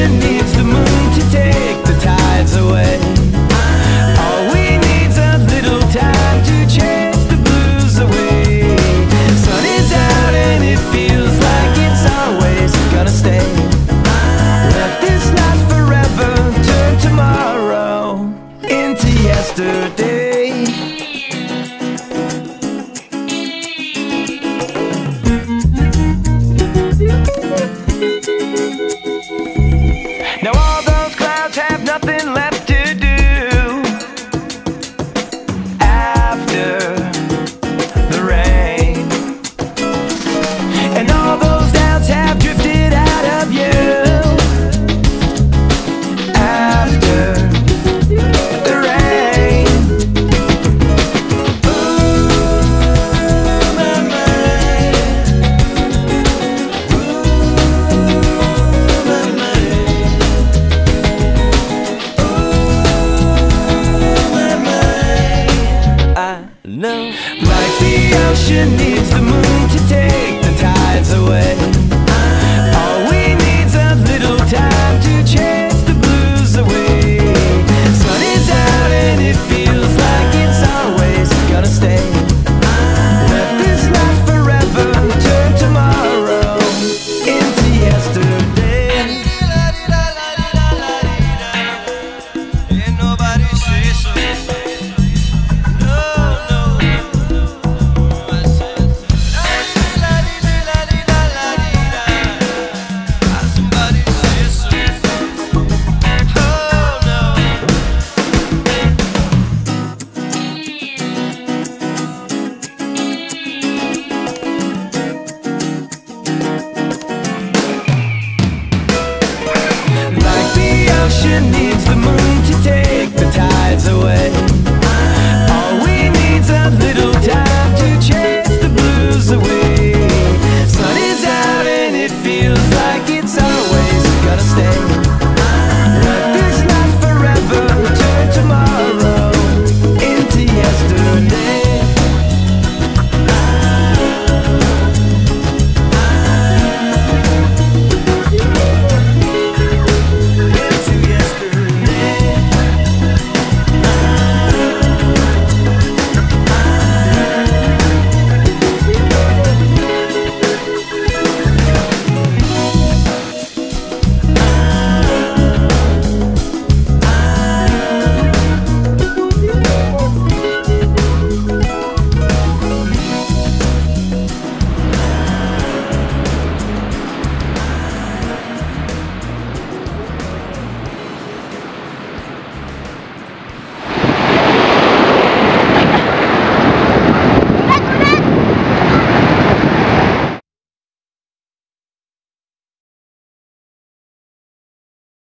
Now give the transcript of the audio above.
ocean needs the moon to take the tides away. All we need's a little time to chase the blues away. Sun is out and it feels like it's always gonna stay. Let this last forever, turn tomorrow into yesterday. Now all those clouds have nothing left to do after the rain, and all those doubts have drifted out of you after the rain. Ooh, my mind. Ooh, my mind. I know. Like the ocean needs the moon to take the tides away.